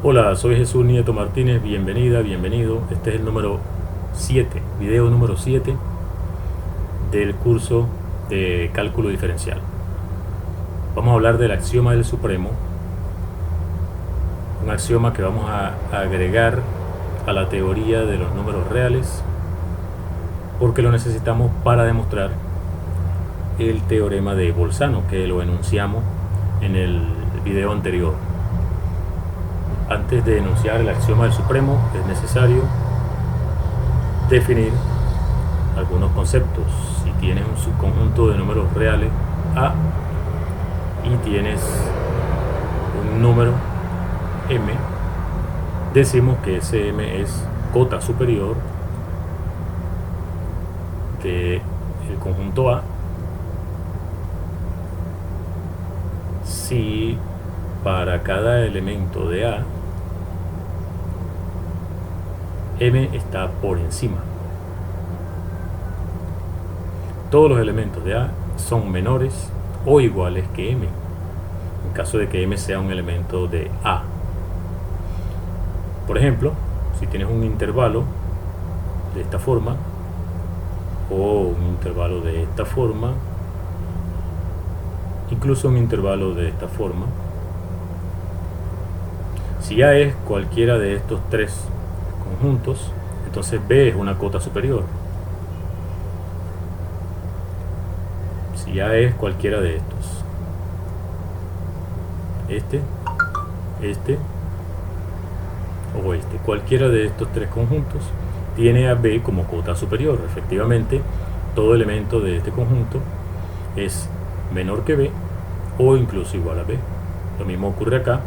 Hola, soy Jesús Nieto Martínez, bienvenida, bienvenido. Este es el número 7, video número 7 del curso de cálculo diferencial. Vamos a hablar del axioma del supremo, un axioma que vamos a agregar a la teoría de los números reales porque lo necesitamos para demostrar el teorema de Bolzano, que lo enunciamos en el video anterior. Antes de enunciar el axioma del supremo es necesario definir algunos conceptos. Si tienes un subconjunto de números reales A y tienes un número M, decimos que ese M es cota superior del conjunto A si para cada elemento de A M está por encima. Todos los elementos de A son menores o iguales que M, en caso de que M sea un elemento de A. Por ejemplo, si tienes un intervalo de esta forma o un intervalo de esta forma, incluso un intervalo de esta forma, si A es cualquiera de estos tres conjuntos, entonces B es una cota superior. Si A es cualquiera de estos, este o este, cualquiera de estos tres conjuntos tiene a B como cota superior. Efectivamente, todo elemento de este conjunto es menor que B o incluso igual a B. Lo mismo ocurre acá,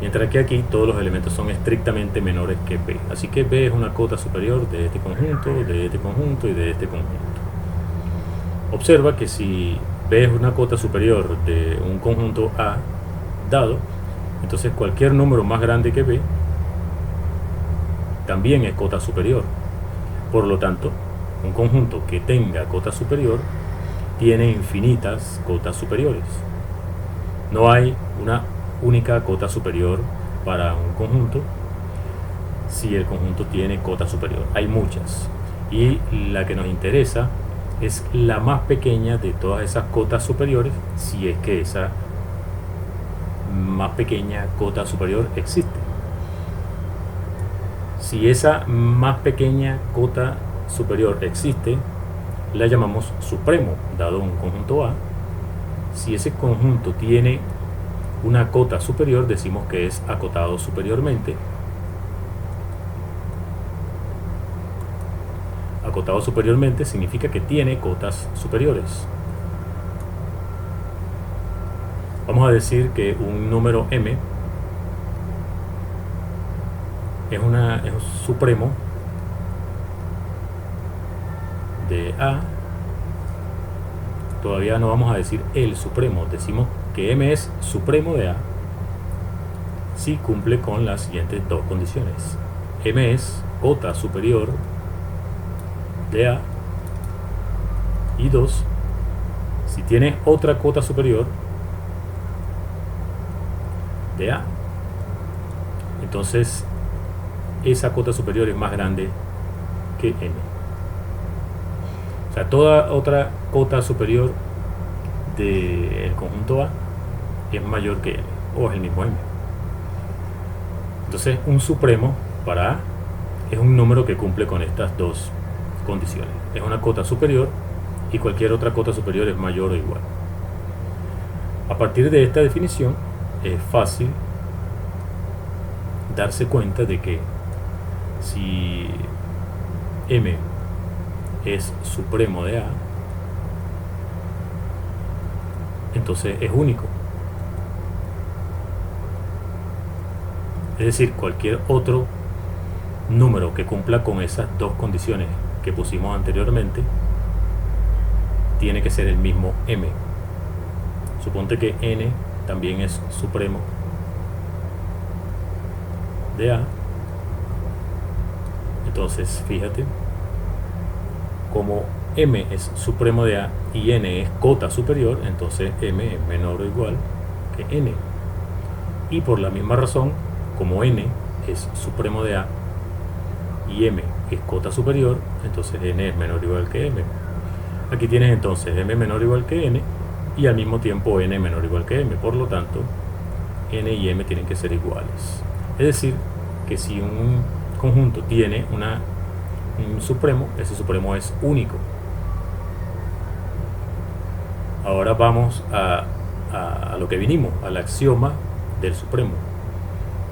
mientras que aquí todos los elementos son estrictamente menores que B. Así que B es una cota superior de este conjunto, de este conjunto y de este conjunto. Observa que si B es una cota superior de un conjunto A dado, entonces cualquier número más grande que B también es cota superior. Por lo tanto, un conjunto que tenga cota superior tiene infinitas cotas superiores. No hay una única cota superior para un conjunto si el conjunto tiene cota superior. Hay muchas, y la que nos interesa es la más pequeña de todas esas cotas superiores, si es que esa más pequeña cota superior existe. Si esa más pequeña cota superior existe, la llamamos supremo, dado un conjunto A. Si ese conjunto tiene una cota superior, decimos que es acotado superiormente. Acotado superiormente significa que tiene cotas superiores. Vamos a decir que un número M es un supremo de A. Todavía no vamos a decir el supremo, decimos que M es supremo de A si cumple con las siguientes dos condiciones. M es cota superior de A, y 2, si tiene otra cota superior de A, entonces esa cota superior es más grande que M. O sea, toda otra cota superior del conjunto A es mayor que M, o es el mismo M. Entonces, un supremo para A es un número que cumple con estas dos condiciones. Es una cota superior y cualquier otra cota superior es mayor o igual. A partir de esta definición es fácil darse cuenta de que si M es supremo de A, entonces es único. Es decir, cualquier otro número que cumpla con esas dos condiciones que pusimos anteriormente tiene que ser el mismo M. Suponte que N también es supremo de A. Entonces, fíjate, como M es supremo de A y N es cota superior, entonces M es menor o igual que N. Y por la misma razón, como n es supremo de A y m es cota superior, entonces n es menor o igual que m. Aquí tienes entonces m menor o igual que n y al mismo tiempo n menor o igual que m. Por lo tanto, n y m tienen que ser iguales. Es decir, que si un conjunto tiene un supremo, ese supremo es único. Ahora vamos a lo que vinimos, al axioma del supremo.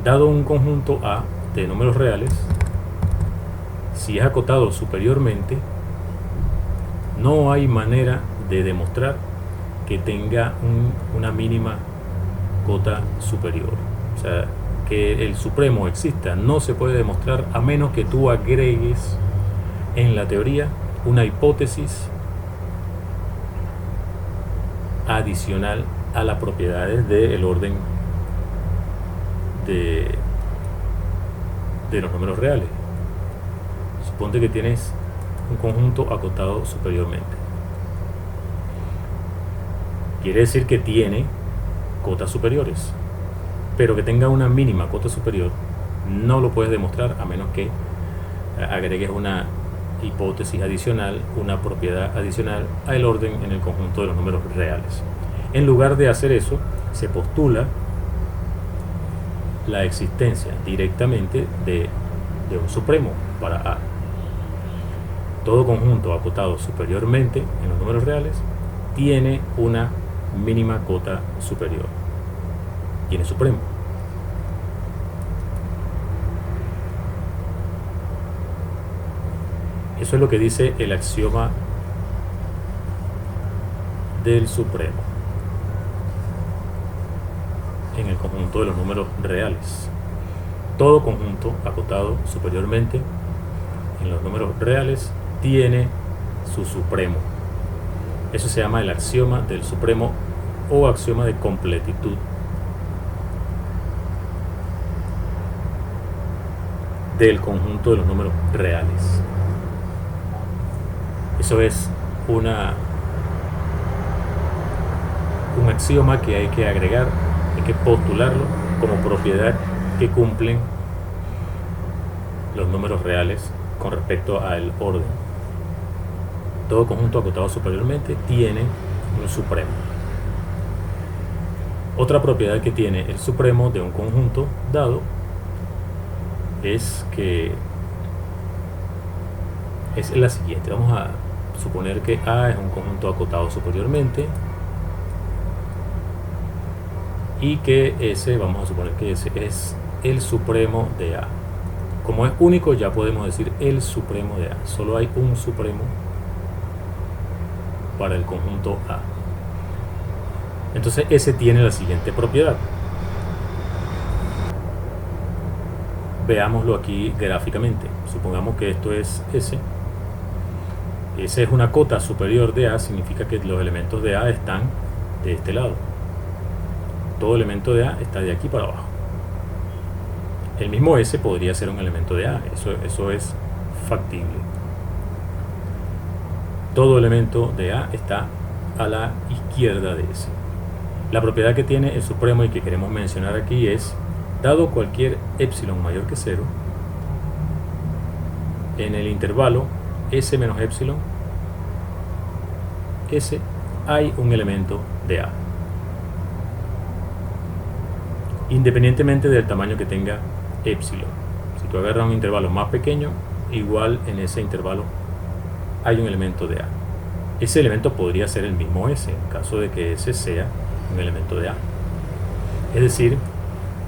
Dado un conjunto A de números reales, si es acotado superiormente, no hay manera de demostrar que tenga una mínima cota superior. O sea, que el supremo exista no se puede demostrar a menos que tú agregues en la teoría una hipótesis adicional a las propiedades del orden de los números reales. Suponte que tienes un conjunto acotado superiormente. Quiere decir que tiene cotas superiores, pero que tenga una mínima cota superior no lo puedes demostrar a menos que agregues una hipótesis adicional, una propiedad adicional al orden en el conjunto de los números reales. En lugar de hacer eso, se postula la existencia directamente de un supremo para A. Todo conjunto acotado superiormente en los números reales tiene una mínima cota superior. Tiene supremo. Eso es lo que dice el axioma del supremo en el conjunto de los números reales. Todo conjunto acotado superiormente en los números reales tiene su supremo. Eso se llama el axioma del supremo o axioma de completitud. Del conjunto de los números reales. Eso es un axioma que hay que agregar, hay que postularlo como propiedad que cumplen los números reales con respecto al orden. Todo conjunto acotado superiormente tiene un supremo. Otra propiedad que tiene el supremo de un conjunto dado es que es la siguiente. Vamos a suponer que A es un conjunto acotado superiormente y que S, vamos a suponer que S es el supremo de A. Como es único, ya podemos decir el supremo de A. Solo hay un supremo para el conjunto A. Entonces S tiene la siguiente propiedad. Veámoslo aquí gráficamente. Supongamos que esto es S. S es una cota superior de A, significa que los elementos de A están de este lado. Todo elemento de A está de aquí para abajo. El mismo S podría ser un elemento de A, eso es factible. Todo elemento de A está a la izquierda de S. La propiedad que tiene el supremo y que queremos mencionar aquí es: dado cualquier epsilon mayor que 0, en el intervalo S menos epsilon, S hay un elemento de A. Independientemente del tamaño que tenga epsilon. Si tú agarras un intervalo más pequeño, igual en ese intervalo hay un elemento de A. Ese elemento podría ser el mismo S, en caso de que S sea un elemento de A. Es decir,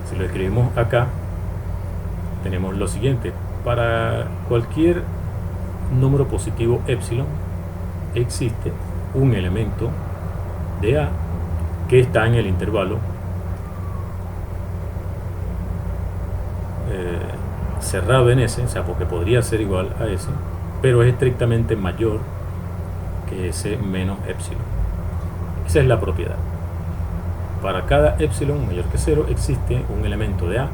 si lo escribimos acá, tenemos lo siguiente: para cualquier número positivo epsilon existe un elemento de A que está en el intervalo cerrado en S, o sea, porque podría ser igual a S, pero es estrictamente mayor que S menos epsilon. Esa es la propiedad. Para cada epsilon mayor que 0 existe un elemento de A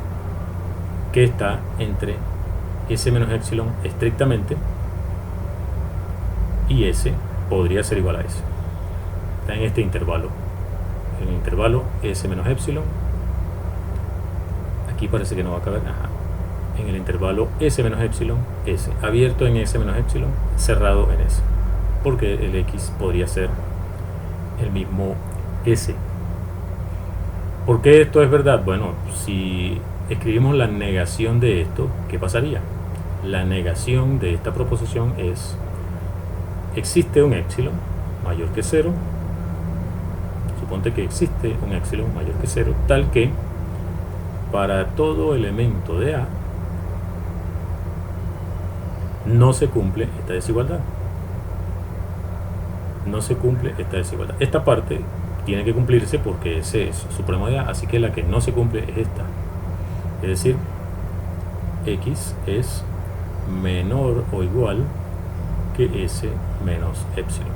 que está entre S menos epsilon estrictamente y S podría ser igual a S. Está en este intervalo, en el intervalo S menos epsilon. aquí parece que no va a caber, en el intervalo s menos epsilon, s, abierto en s menos epsilon, cerrado en s, porque el x podría ser el mismo s. ¿Por qué esto es verdad? Bueno, si escribimos la negación de esto, ¿qué pasaría? La negación de esta proposición es: existe un epsilon mayor que 0, suponte que existe un epsilon mayor que 0, tal que para todo elemento de A no se cumple esta desigualdad. No se cumple esta desigualdad. Esta parte tiene que cumplirse porque ese es supremo de A, así que la que no se cumple es esta. Es decir, x es menor o igual que s menos epsilon.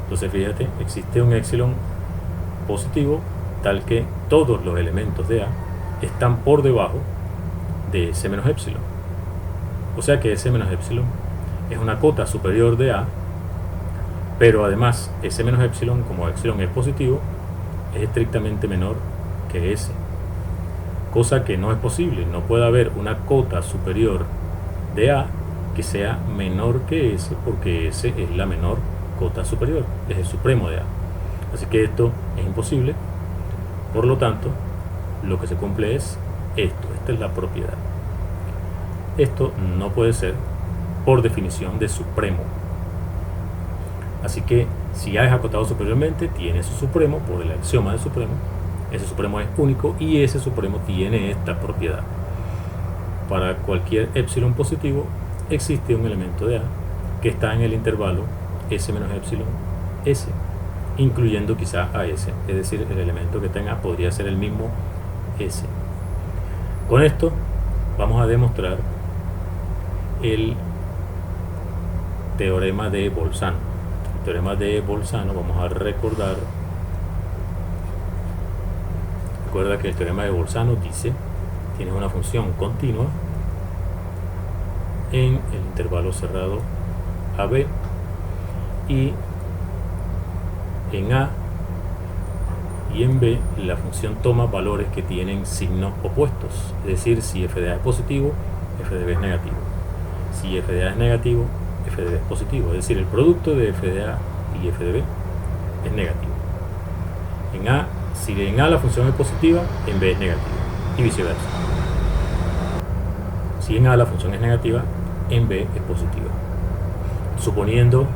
Entonces fíjate, existe un epsilon positivo tal que todos los elementos de A están por debajo de s menos epsilon. O sea que s menos epsilon es una cota superior de A, pero además s menos epsilon, como epsilon es positivo, es estrictamente menor que s. Cosa que no es posible, no puede haber una cota superior de A que sea menor que S, porque S es la menor cota superior, es el supremo de A. Así que esto es imposible, por lo tanto, lo que se cumple es esto, esta es la propiedad. Esto no puede ser, por definición, de supremo. Así que, si A es acotado superiormente, tiene su supremo por el axioma del supremo. Ese supremo es único y ese supremo tiene esta propiedad. Para cualquier epsilon positivo existe un elemento de A que está en el intervalo s menos epsilon s, incluyendo quizá a s, es decir, el elemento que tenga podría ser el mismo s. Con esto vamos a demostrar el teorema de Bolzano. El teorema de Bolzano, vamos a recordar. Recuerda que el teorema de Bolzano dice: tienes una función continua en el intervalo cerrado AB y en A y en B la función toma valores que tienen signos opuestos, es decir, si f de A es positivo, f de B es negativo. Si f de A es negativo, f de B es positivo, es decir, el producto de f de A y f de B es negativo. Si en A la función es positiva, en B es negativa, y viceversa. Si en A la función es negativa, en B es positiva. Suponiendo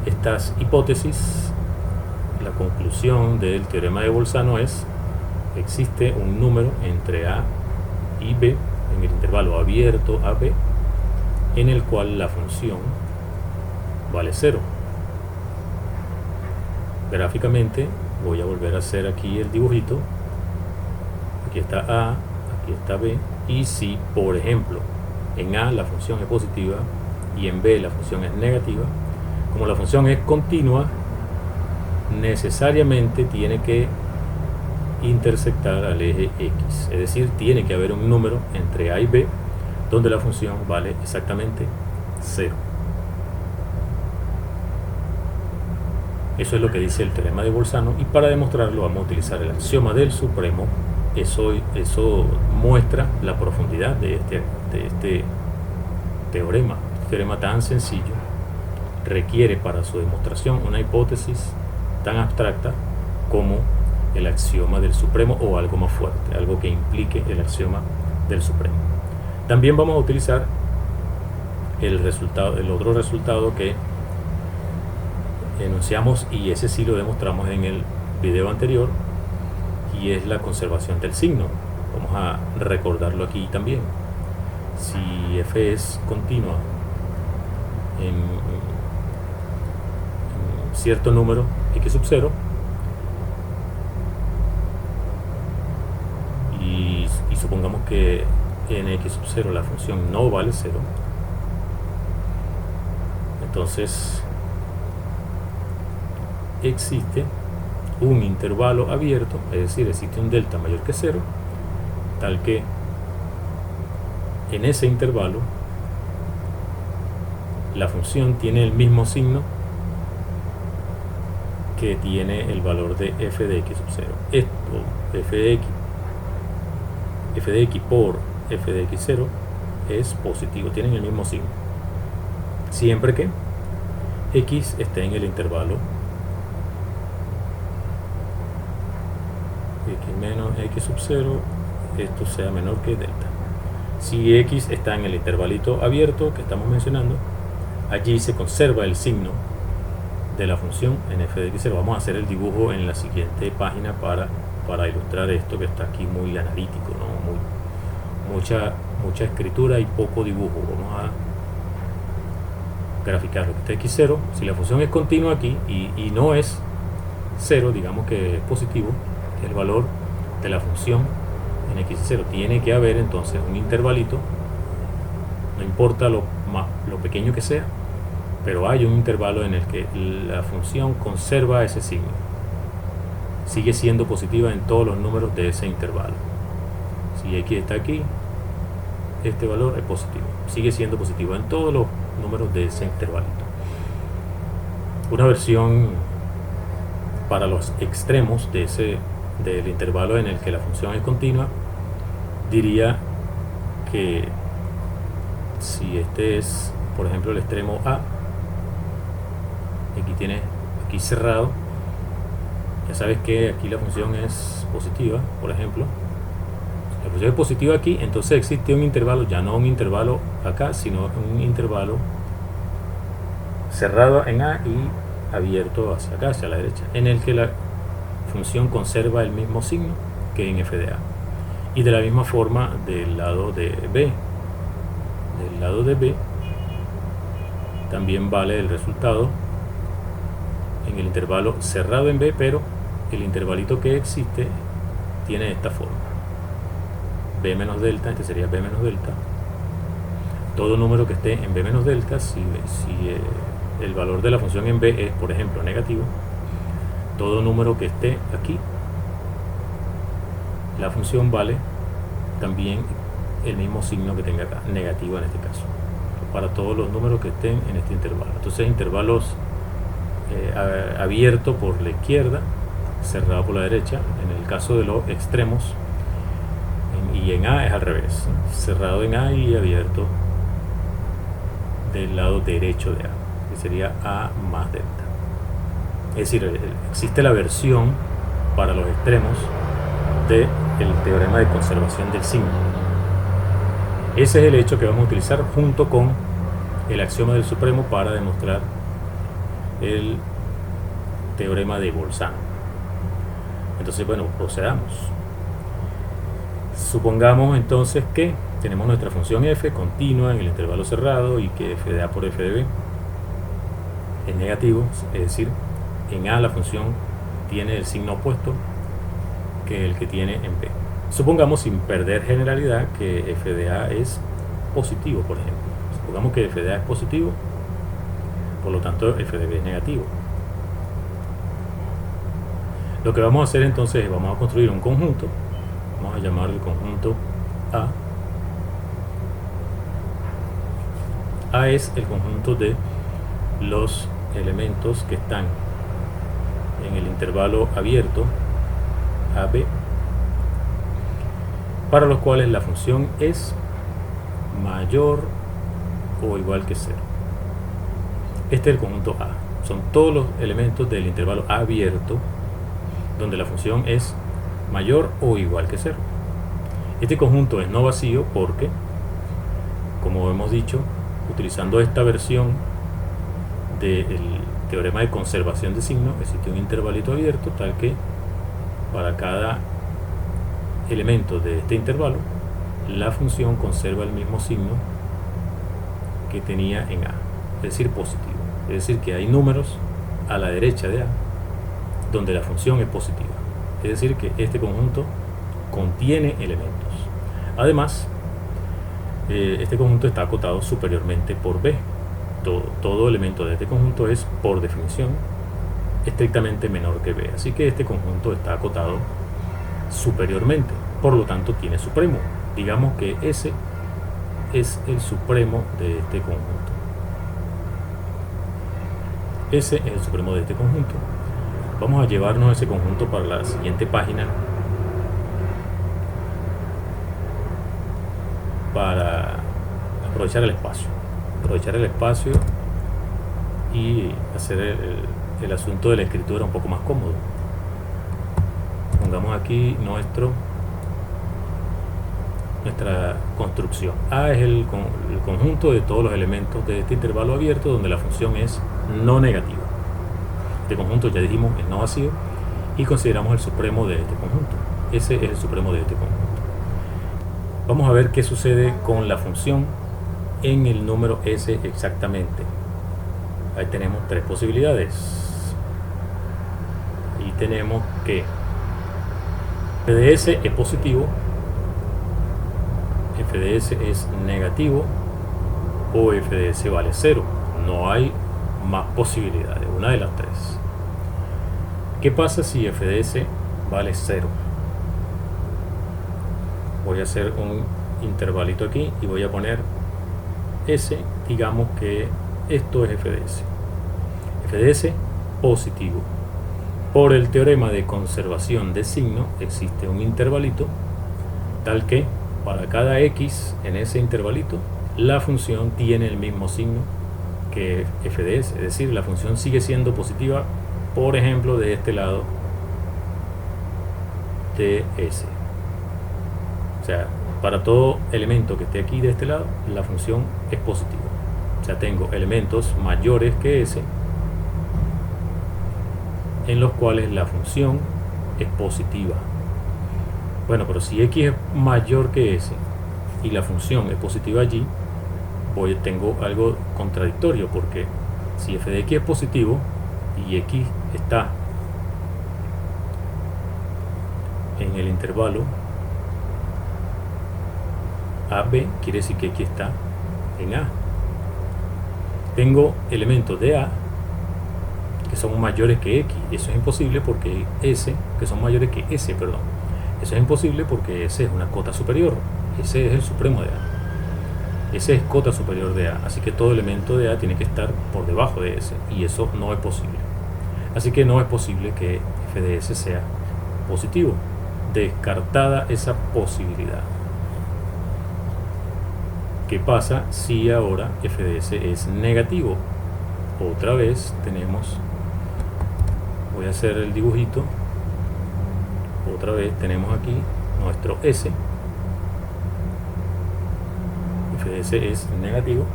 estas hipótesis, la conclusión del teorema de Bolzano es: existe un número entre A y B, en el intervalo abierto AB, en el cual la función vale 0. Gráficamente, voy a volver a hacer aquí el dibujito. Aquí está A, aquí está B, y si, por ejemplo, en A la función es positiva y en B la función es negativa, como la función es continua, necesariamente tiene que intersectar al eje X, es decir, tiene que haber un número entre A y B donde la función vale exactamente 0. Eso es lo que dice el teorema de Bolzano, y para demostrarlo vamos a utilizar el axioma del supremo. Eso muestra la profundidad de este teorema. Este teorema tan sencillo requiere para su demostración una hipótesis tan abstracta como el axioma del supremo, o algo más fuerte, algo que implique el axioma del supremo. También vamos a utilizar el otro resultado que enunciamos, y ese sí lo demostramos en el video anterior, y es la conservación del signo. Vamos a recordarlo aquí también. Si f es continua en cierto número x sub 0, y supongamos que en x sub 0 la función no vale 0, entonces existe un intervalo abierto, es decir, existe un delta mayor que 0, tal que en ese intervalo la función tiene el mismo signo que tiene el valor de f de x sub 0. Esto, f de x f de x por f de x0 es positivo, tienen el mismo signo, siempre que x esté en el intervalo x menos x sub 0, esto sea menor que delta. Si x está en el intervalito abierto que estamos mencionando, allí se conserva el signo de la función en f de x0. Vamos a hacer el dibujo en la siguiente página para ilustrar esto que está aquí muy analítico, ¿no? Mucha escritura y poco dibujo. Vamos a graficar lo que está x0. Si la función es continua aquí y no es 0, digamos que es positivo, que es el valor de la función en x0, tiene que haber entonces un intervalito, no importa lo pequeño que sea, pero hay un intervalo en el que la función conserva ese signo, sigue siendo positiva en todos los números de ese intervalo. Si x está aquí, este valor es positivo, sigue siendo positivo en todos los números de ese intervalito. Una versión para los extremos del intervalo en el que la función es continua, diría que si este es, por ejemplo, el extremo A, aquí tiene aquí cerrado, ya sabes que aquí la función es positiva, por ejemplo. Si la función es positiva aquí, entonces existe un intervalo, ya no un intervalo acá, sino un intervalo cerrado en A y abierto hacia acá, hacia la derecha, en el que la función conserva el mismo signo que en f de A. Y de la misma forma del lado de B. Del lado de B también vale el resultado en el intervalo cerrado en B, pero el intervalito que existe tiene esta forma: B menos delta. Este sería B menos delta. Todo número que esté en B menos delta, si el valor de la función en B es, por ejemplo, negativo, todo número que esté aquí, la función vale también el mismo signo que tenga acá, negativo en este caso, para todos los números que estén en este intervalo. Entonces, intervalos abierto por la izquierda, cerrado por la derecha. En el caso de los extremos, y en A es al revés, cerrado en A y abierto del lado derecho de A, que sería A más delta. Es decir, existe la versión para los extremos del teorema de conservación del signo. Ese es el hecho que vamos a utilizar junto con el axioma del supremo para demostrar el teorema de Bolzano. Entonces, bueno, procedamos. Supongamos entonces que tenemos nuestra función f continua en el intervalo cerrado y que f de A por f de B es negativo, es decir, en A la función tiene el signo opuesto que el que tiene en B. Supongamos, sin perder generalidad, que f de A es positivo, por ejemplo. Supongamos que f de A es positivo, por lo tanto f de B es negativo. Lo que vamos a hacer entonces es vamos a construir un conjunto. Vamos a llamar el conjunto A. A es el conjunto de los elementos que están en el intervalo abierto AB, para los cuales la función es mayor o igual que 0. Este es el conjunto A. Son todos los elementos del intervalo abierto donde la función es mayor o igual que 0. Este conjunto es no vacío porque, como hemos dicho, utilizando esta versión del teorema de conservación de signo, existe un intervalito abierto tal que para cada elemento de este intervalo la función conserva el mismo signo que tenía en A, es decir, positivo. Es decir, que hay números a la derecha de A donde la función es positiva. Es decir, que este conjunto contiene elementos. Además, este conjunto está acotado superiormente por B. Todo elemento de este conjunto es, por definición, estrictamente menor que B. Así que este conjunto está acotado superiormente. Por lo tanto, tiene supremo. Digamos que ese es el supremo de este conjunto. Ese es el supremo de este conjunto. Vamos a llevarnos ese conjunto para la siguiente página para aprovechar el espacio y hacer el asunto de la escritura un poco más cómodo. Pongamos aquí nuestra construcción. A es el conjunto de todos los elementos de este intervalo abierto donde la función es no negativa. Este conjunto, ya dijimos, es no vacío y consideramos el supremo de este conjunto. Ese es el supremo de este conjunto. Vamos a ver qué sucede con la función en el número S exactamente. Ahí tenemos tres posibilidades. Y tenemos que f de S es positivo, f de S es negativo o f de S vale 0. No hay más posibilidades, una de las tres. ¿Qué pasa si f de S vale 0? Voy a hacer un intervalito aquí y voy a poner S, digamos que esto es f de S. F de S positivo. Por el teorema de conservación de signo existe un intervalito tal que para cada x en ese intervalito la función tiene el mismo signo que f de S, es decir, la función sigue siendo positiva, por ejemplo, de este lado de S. O sea, para todo elemento que esté aquí de este lado, la función es positiva. O sea, tengo elementos mayores que S en los cuales la función es positiva. Bueno, pero si x es mayor que S y la función es positiva allí, tengo algo contradictorio, porque si f de x es positivo y x está en el intervalo AB, quiere decir que x está en A. Tengo elementos de A que son mayores que x. Eso es imposible porque S, que son mayores que S, perdón. Eso es imposible porque S es una cota superior. S es el supremo de A. S es cota superior de A. Así que todo elemento de A tiene que estar por debajo de S. Y eso no es posible. Así que no es posible que f de S sea positivo. Descartada esa posibilidad. ¿Qué pasa si ahora f de S es negativo? Otra vez tenemos, voy a hacer el dibujito, otra vez tenemos aquí nuestro S. F de S es negativo,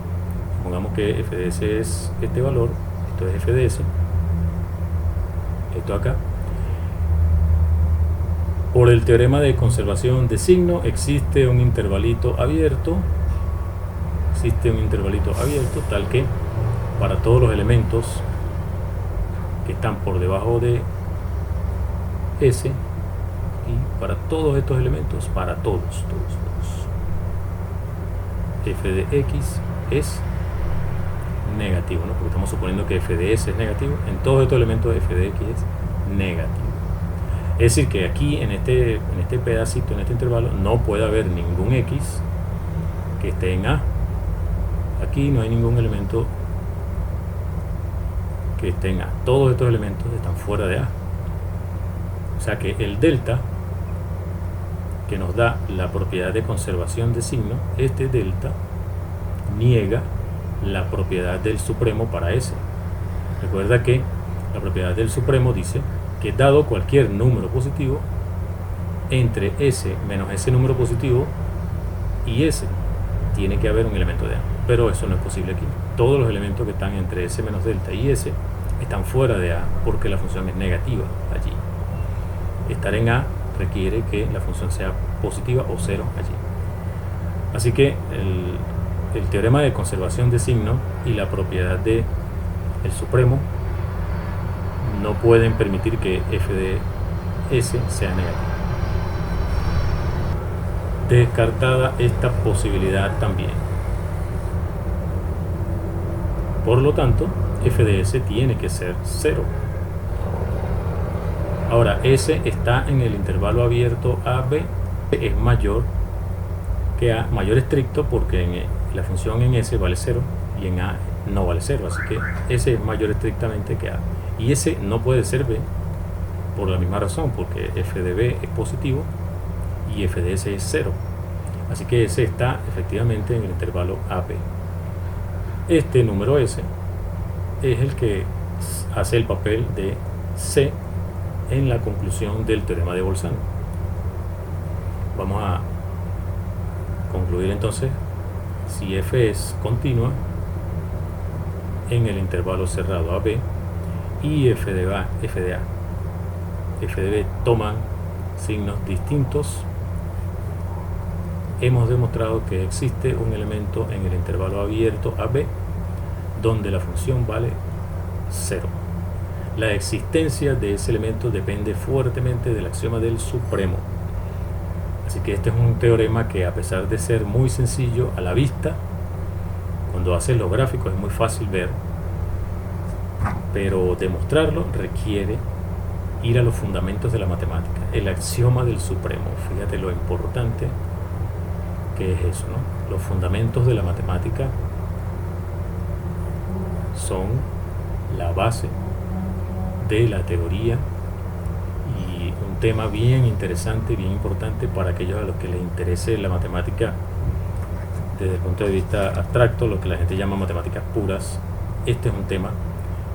pongamos que f de S es este valor, esto es f de S, esto acá. Por el teorema de conservación de signo existe un intervalito abierto, tal que para todos los elementos que están por debajo de S y para todos estos elementos, para todos, f de x es negativo, ¿no? Porque estamos suponiendo que f de S es negativo. En todos estos elementos f de x es negativo. Es decir, que aquí en este pedacito, en este intervalo, no puede haber ningún x que esté en A. Aquí no hay ningún elemento que esté en A. Todos estos elementos están fuera de A. O sea que el delta que nos da la propiedad de conservación de signo, este delta niega la propiedad del supremo para S. Recuerda que la propiedad del supremo dice que dado cualquier número positivo, entre S menos ese número positivo y S tiene que haber un elemento de A. Pero eso no es posible aquí. Todos los elementos que están entre S menos delta y S están fuera de A porque la función es negativa allí. Estar en A requiere que la función sea positiva o 0 allí. Así que el teorema de conservación de signo y la propiedad del supremo no pueden permitir que f de S sea negativo. Descartada esta posibilidad también. Por lo tanto, f de S tiene que ser 0. Ahora, S está en el intervalo abierto AB, es mayor que A, mayor estricto, porque la función en S vale 0 y en A no vale 0, así que S es mayor estrictamente que A. Y S no puede ser B por la misma razón, porque f de B es positivo y f de S es 0. Así que S está efectivamente en el intervalo AB. Este número S es el que hace el papel de C en la conclusión del teorema de Bolzano. Vamos a concluir entonces si F es continua en el intervalo cerrado AB y F de A, F de B toman signos distintos. Hemos demostrado que existe un elemento en el intervalo abierto AB donde la función vale 0. La existencia de ese elemento depende fuertemente del axioma del supremo. Así que este es un teorema que, a pesar de ser muy sencillo a la vista, cuando haces los gráficos es muy fácil ver, pero demostrarlo requiere ir a los fundamentos de la matemática, el axioma del supremo. Fíjate lo importante que es eso, ¿no? Los fundamentos de la matemática son la base de la teoría y un tema bien interesante, bien importante para aquellos a los que les interese la matemática desde el punto de vista abstracto, lo que la gente llama matemáticas puras. Este es un tema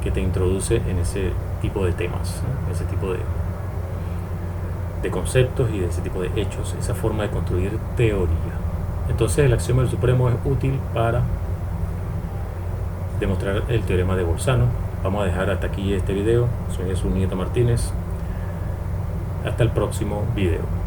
que te introduce en ese tipo de temas, ¿no? Ese tipo de conceptos y de ese tipo de hechos, esa forma de construir teoría. Entonces el axioma del supremo es útil para demostrar el teorema de Bolzano. Vamos a dejar hasta aquí este video. Soy Jesús Nieto Martínez. Hasta el próximo video.